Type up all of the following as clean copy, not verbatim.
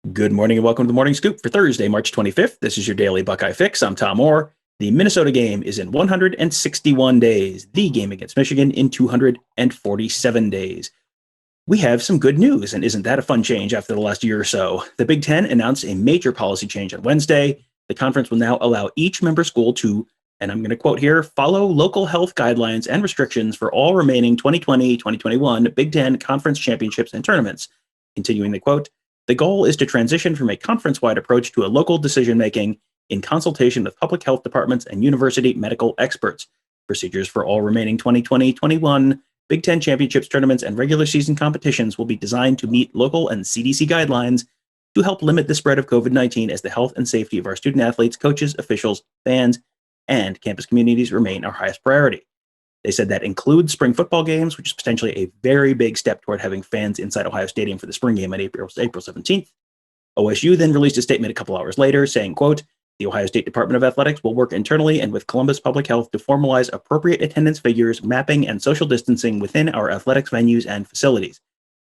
Good morning and welcome to the Morning Scoop for Thursday, March 25th. This is your daily Buckeye fix. I'm Tom Orr. The Minnesota game is in 161 days, the game against Michigan in 247 days. We have some good news, and isn't that a fun change after the last year or so? The Big Ten announced a major policy change on Wednesday. The conference will now allow each member school to, and I'm going to quote here, follow local health guidelines and restrictions for all remaining 2020-2021 Big Ten conference championships and tournaments. Continuing the quote, the goal is to transition from a conference-wide approach to a local decision-making in consultation with public health departments and university medical experts. Procedures for all remaining 2020-21 Big Ten championships, tournaments, and regular season competitions will be designed to meet local and CDC guidelines to help limit the spread of COVID-19 as the health and safety of our student athletes, coaches, officials, fans, and campus communities remain our highest priority. They said that includes spring football games, which is potentially a very big step toward having fans inside Ohio Stadium for the spring game on April 17th. OSU then released a statement a couple hours later saying, quote, the Ohio State Department of Athletics will work internally and with Columbus Public Health to formalize appropriate attendance figures, mapping, and social distancing within our athletics venues and facilities.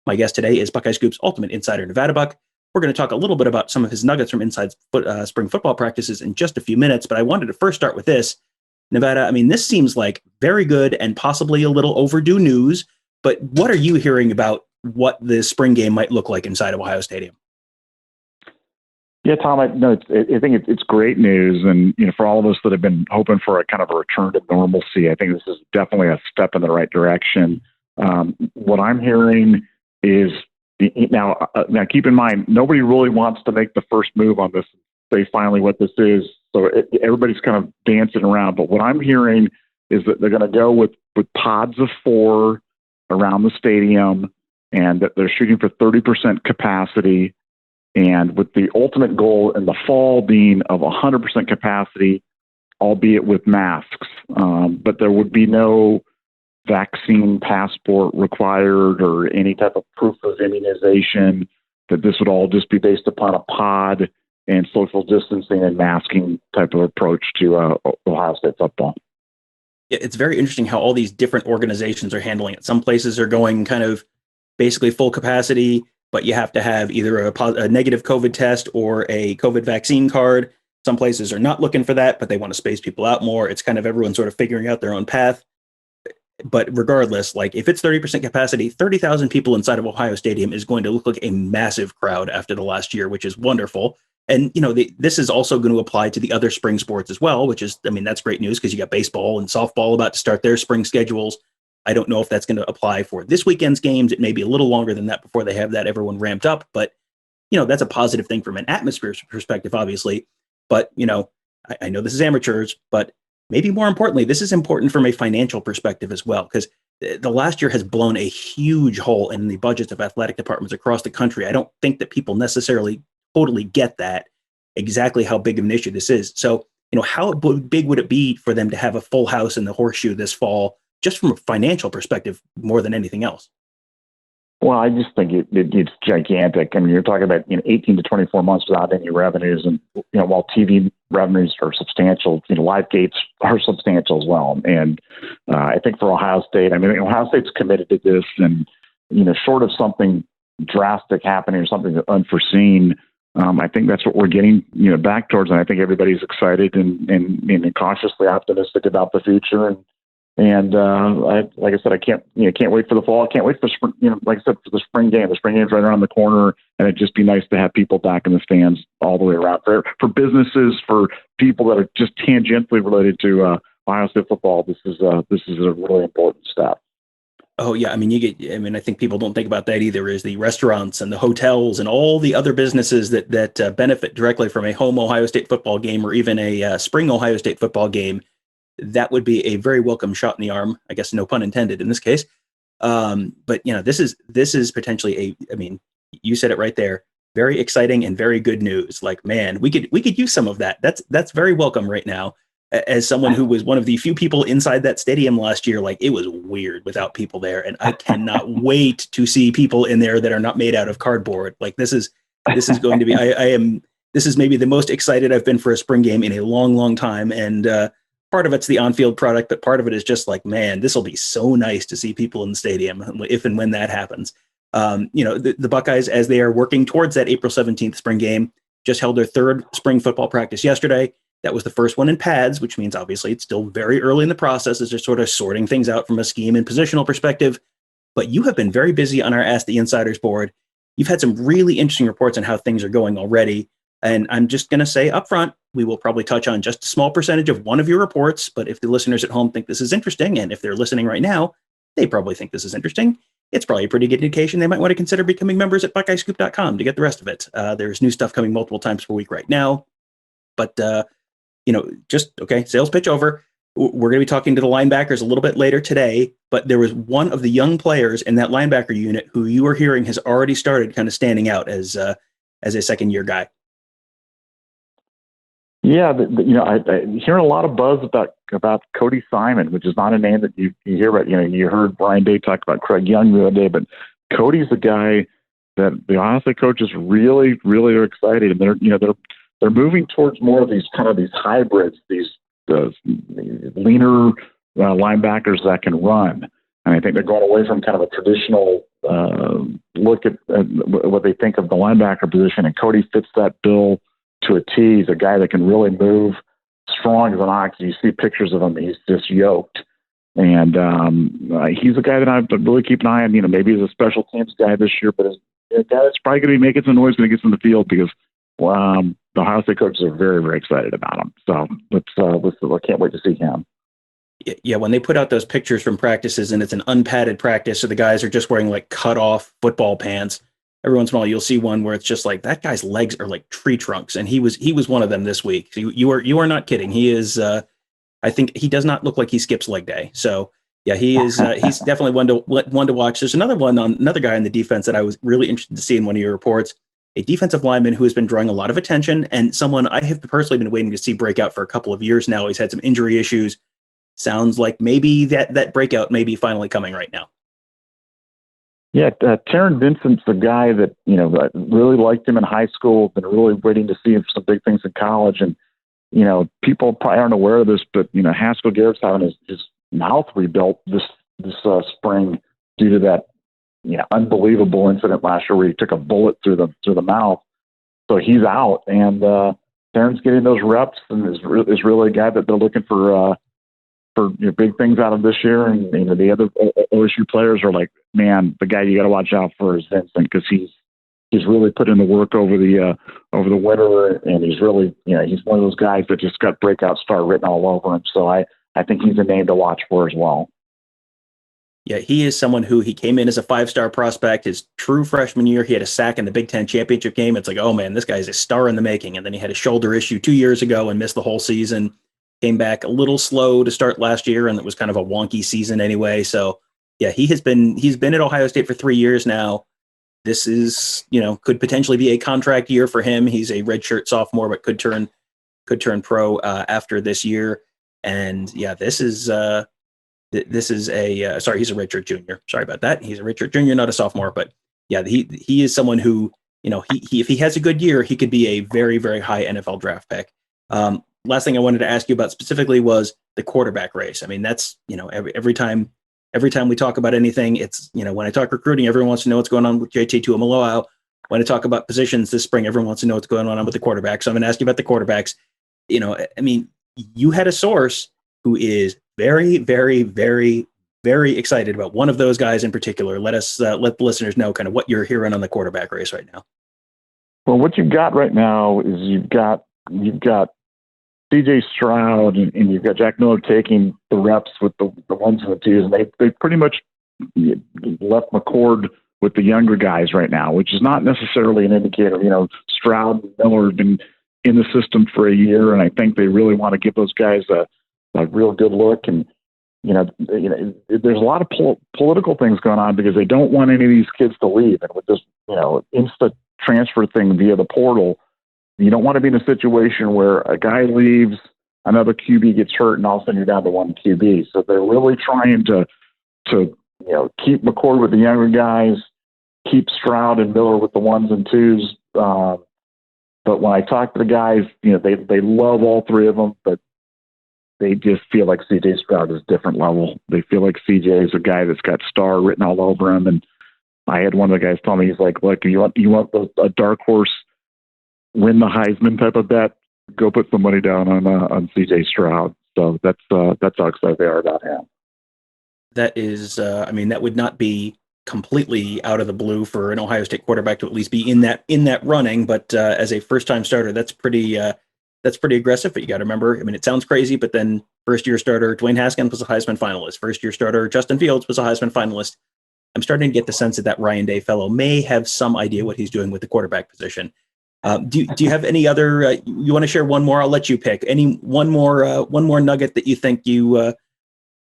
My guest today is Buckeye Scoop's ultimate insider, NevadaBuck. We're going to talk a little bit about some of his nuggets from inside spring football practices in just a few minutes, but I wanted to first start with this. Nevada, I mean, this seems like very good and possibly a little overdue news, but what are you hearing about what the spring game might look like inside of Ohio Stadium? Yeah, Tom, I think it's great news. And, for all of us that have been hoping for a kind of a return to normalcy, I think this is definitely a step in the right direction. What I'm hearing is now keep in mind, nobody really wants to make the first move on this, say finally what this is. So everybody's kind of dancing around. But what I'm hearing is that they're going to go with pods of 4 around the stadium, and that they're shooting for 30% capacity, and with the ultimate goal in the fall being of 100% capacity, albeit with masks. But there would be no vaccine passport required or any type of proof of immunization, that this would all just be based upon a pod and social distancing and masking type of approach to Ohio State football. Yeah, it's very interesting how all these different organizations are handling it. Some places are going kind of basically full capacity, but you have to have either a negative COVID test or a COVID vaccine card. Some places are not looking for that, but they want to space people out more. It's kind of everyone sort of figuring out their own path. But regardless, like if it's 30% capacity, 30,000 people inside of Ohio Stadium is going to look like a massive crowd after the last year, which is wonderful. And, this is also going to apply to the other spring sports as well, which is, that's great news because you got baseball and softball about to start their spring schedules. I don't know if that's going to apply for this weekend's games. It may be a little longer than that before they have that everyone ramped up. But, that's a positive thing from an atmosphere perspective, obviously. But, I know this is amateurs, but maybe more importantly, this is important from a financial perspective as well, because the last year has blown a huge hole in the budgets of athletic departments across the country. I don't think that people necessarily totally get that, exactly how big of an issue this is. So, how big would it be for them to have a full house in the Horseshoe this fall, just from a financial perspective, more than anything else? Well, I just think it's gigantic. I mean, you're talking about 18 to 24 months without any revenues, and while TV revenues are substantial, live gates are substantial as well. And I think for Ohio State, Ohio State's committed to this, and short of something drastic happening or something unforeseen, I think that's what we're getting back towards, and I think everybody's excited and cautiously optimistic about the future. And like I said, I can't wait for the fall. I can't wait for spring. Like I said, for the spring game. The spring game's right around the corner, and it'd just be nice to have people back in the stands all the way around for businesses, for people that are just tangentially related to Ohio State football. This is a really important step. Oh yeah, I think people don't think about that either. Is the restaurants and the hotels and all the other businesses that benefit directly from a home Ohio State football game or even a spring Ohio State football game. That would be a very welcome shot in the arm. I guess no pun intended in this case. But this is potentially you said it right there. Very exciting and very good news. Like, man, we could use some of that. That's very welcome right now. As someone who was one of the few people inside that stadium last year, like it was weird without people there. And I cannot wait to see people in there that are not made out of cardboard. Like this is going to be, this is maybe the most excited I've been for a spring game in a long, long time. And part of it's the on-field product, but part of it is just like, man, this will be so nice to see people in the stadium if and when that happens. The Buckeyes, as they are working towards that April 17th spring game, just held their third spring football practice yesterday. That was the first one in pads, which means obviously it's still very early in the process as they're sort of sorting things out from a scheme and positional perspective. But you have been very busy on our Ask the Insiders board. You've had some really interesting reports on how things are going already. And I'm just going to say up front, we will probably touch on just a small percentage of one of your reports. But if the listeners at home think this is interesting, and if they're listening right now, they probably think this is interesting. It's probably a pretty good indication they might want to consider becoming members at BuckeyeScoop.com to get the rest of it. There's new stuff coming multiple times per week right now. But sales pitch over. We're going to be talking to the linebackers a little bit later today, but there was one of the young players in that linebacker unit who you were hearing has already started kind of standing out as a second-year guy. Yeah, I'm hearing a lot of buzz about Cody Simon, which is not a name that you hear about. You heard Brian Day talk about Craig Young the other day, but Cody's the guy that the honestly coaches really, really are excited, and they're moving towards more of these hybrids, these leaner linebackers that can run. And I think they're going away from kind of a traditional look at what they think of the linebacker position. And Cody fits that bill to a T. He's a guy that can really move, strong as an ox. You see pictures of him; he's just yoked. And he's a guy that I really keep an eye on. Maybe he's a special teams guy this year, but a guy that's probably going to be making some noise when he gets in the field because the Ohio State coaches are very, very excited about him. So I can't wait to see him. Yeah, when they put out those pictures from practices and it's an unpadded practice, so the guys are just wearing like cut off football pants. Every once in a while, you'll see one where it's just like that guy's legs are like tree trunks, and he was one of them this week. So you are not kidding. He is. I think he does not look like he skips leg day. So yeah, he is. He's definitely one to watch. There's another guy on the defense that I was really interested to see in one of your reports. A defensive lineman who has been drawing a lot of attention, and someone I have personally been waiting to see break out for a couple of years now. He's had some injury issues. Sounds like maybe that breakout may be finally coming right now. Yeah, Taryn Vincent's the guy that, really liked him in high school, been really waiting to see him for some big things in college. And, people probably aren't aware of this, but, Haskell Garrett's having his mouth rebuilt this spring due to that, unbelievable incident last year where he took a bullet through the mouth. So he's out, and Taryn's getting those reps and is really a guy that they're looking for big things out of this year. And the other OSU players are like, man, the guy you got to watch out for is Vincent, because he's really put in the work over the winter, and he's really he's one of those guys that just got breakout star written all over him. So I think he's a name to watch for as well. Yeah, he is someone who he came in as a 5-star prospect. His true freshman year, he had a sack in the Big Ten championship game. It's like, oh man, this guy's a star in the making. And then he had a shoulder issue 2 years ago and missed the whole season. Came back a little slow to start last year, and it was kind of a wonky season anyway. So yeah, he's been at Ohio State for 3 years now. This is, could potentially be a contract year for him. He's a redshirt sophomore, but could turn pro after this year. And yeah, he's a redshirt junior. Sorry about that. He's a redshirt junior, not a sophomore. But yeah, he is someone who, he if he has a good year, he could be a very, very high NFL draft pick. Last thing I wanted to ask you about specifically was the quarterback race. I mean, that's, every time we talk about anything, it's, when I talk recruiting, everyone wants to know what's going on with JT Tuimoloau. When I talk about positions this spring, everyone wants to know what's going on with the quarterbacks. So I'm going to ask you about the quarterbacks. I mean, you had a source who is very, very, very, very excited about one of those guys in particular. Let the listeners know kind of what you're hearing on the quarterback race right now. Well, what you've got right now is you've got CJ Stroud and you've got Jack Miller taking the reps with the ones and the twos, and they pretty much left McCord with the younger guys right now, which is not necessarily an indicator. Stroud and Miller have been in the system for a year, and I think they really want to give those guys a real good look. And there's a lot of political things going on because they don't want any of these kids to leave. And with this instant transfer thing via the portal, you don't want to be in a situation where a guy leaves, another QB gets hurt, and all of a sudden you're down to one QB. So they're really trying to keep McCord with the younger guys, keep Stroud and Miller with the ones and twos. But when I talk to the guys, they love all three of them, but they just feel like CJ Stroud is a different level. They feel like CJ is a guy that's got star written all over him, and I had one of the guys tell me, he's like, look, you want a dark horse win the Heisman type of bet? Go put some money down on CJ Stroud. So that's how excited they are about him. That is, I mean, that would not be completely out of the blue for an Ohio State quarterback to at least be in that running. But as a first-time starter, that's pretty aggressive. But you got to remember, I mean, it sounds crazy, but then first-year starter Dwayne Haskins was a Heisman finalist. First-year starter Justin Fields was a Heisman finalist. I'm starting to get the sense that Ryan Day fellow may have some idea what he's doing with the quarterback position. Do you have any other? You want to share one more? I'll let you pick. One more nugget that you think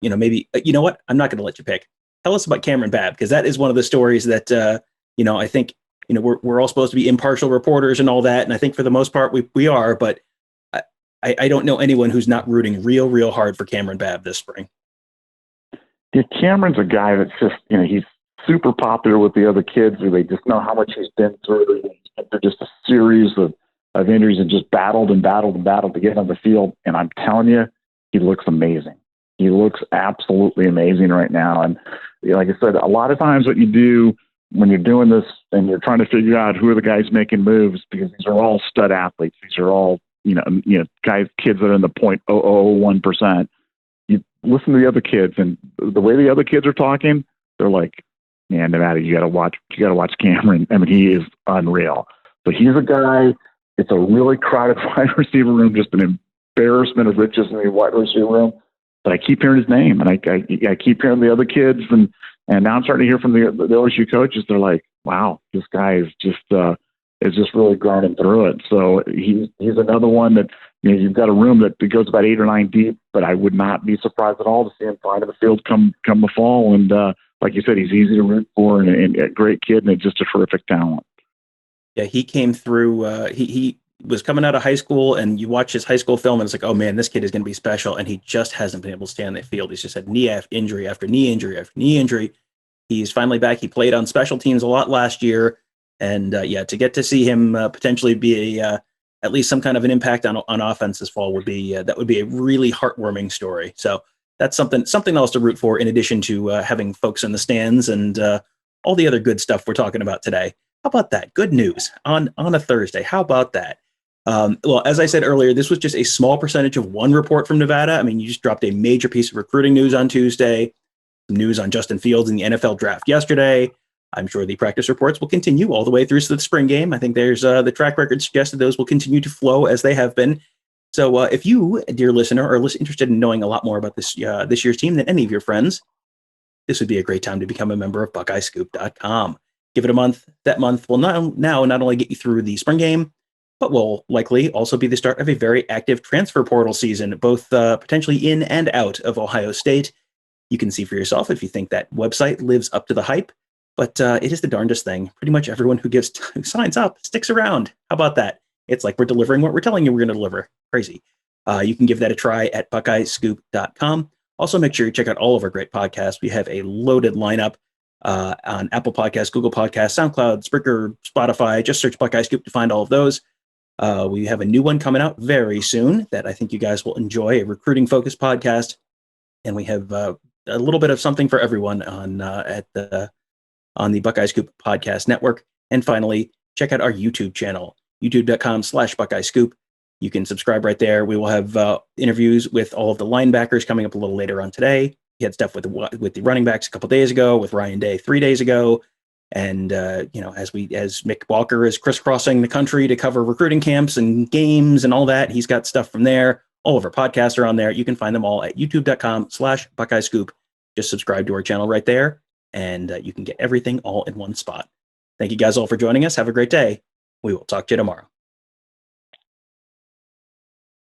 maybe. You know what? I'm not going to let you pick. Tell us about Cameron Babb, because that is one of the stories that I think we're all supposed to be impartial reporters and all that, and I think for the most part we are. But I don't know anyone who's not rooting real hard for Cameron Babb this spring. Yeah, Cameron's a guy that's just he's super popular with the other kids, who they just know how much he's been through. They're just a series of injuries and just battled to get on the field. And I'm telling you, he looks amazing. He looks absolutely amazing right now. And like I said, a lot of times what you do when you're doing this and you're trying to figure out who are the guys making moves, because these are all stud athletes. These are all, kids that are in the 0.001%. You listen to the other kids, and the way the other kids are talking, they're like, man, Nevada, you got to watch Cameron. I mean, he is unreal. So he's a guy. It's a really crowded wide receiver room, just an embarrassment of riches in the wide receiver room. But I keep hearing his name, and I keep hearing the other kids, and now I'm starting to hear from the OSU coaches. They're like, wow, this guy is just really grinding through it. So he's another one that you've got a room that goes about 8 or 9 deep, but I would not be surprised at all to see him flying to the field come the fall. And like you said, he's easy to root for, and a great kid, and just a terrific talent. Yeah, he came through. He was coming out of high school, and you watch his high school film, and it's like, oh man, this kid is going to be special. And he just hasn't been able to stay on the field. He's just had knee injury after knee injury after knee injury. He's finally back. He played on special teams a lot last year, and to get to see him potentially be at least some kind of an impact on offense this fall would be a really heartwarming story. So that's something else to root for, in addition to having folks in the stands and all the other good stuff we're talking about today. How about that? Good news on a Thursday. How about that? Well, as I said earlier, this was just a small percentage of one report from Nevada. I mean, you just dropped a major piece of recruiting news on Tuesday, some news on Justin Fields in the NFL draft yesterday. I'm sure the practice reports will continue all the way through to the spring game. I think there's the track record suggested those will continue to flow as they have been. So if you, dear listener, are interested in knowing a lot more about this year's team than any of your friends, this would be a great time to become a member of BuckeyeScoop.com. Give it a month. That month will not only get you through the spring game, but will likely also be the start of a very active transfer portal season, both potentially in and out of Ohio State. You can see for yourself if you think that website lives up to the hype, but it is the darndest thing. Pretty much everyone who signs up sticks around. How about that? It's like we're delivering what we're telling you we're going to deliver. Crazy. You can give that a try at BuckeyeScoop.com. Also, make sure you check out all of our great podcasts. We have a loaded lineup on Apple Podcasts, Google Podcasts, SoundCloud, Spreaker, Spotify. Just search Buckeye Scoop to find all of those. We have a new one coming out very soon that I think you guys will enjoy, a recruiting-focused podcast. And we have a little bit of something for everyone on the Buckeye Scoop Podcast Network. And finally, check out our YouTube channel, youtube.com/Buckeye Scoop. You can subscribe right there. We will have interviews with all of the linebackers coming up a little later on today. We had stuff with the running backs a couple days ago, with Ryan Day 3 days ago. And, as Mick Walker is crisscrossing the country to cover recruiting camps and games and all that, he's got stuff from there. All of our podcasts are on there. You can find them all at youtube.com/Buckeye Scoop. Just subscribe to our channel right there, and you can get everything all in one spot. Thank you guys all for joining us. Have a great day. We will talk to you tomorrow.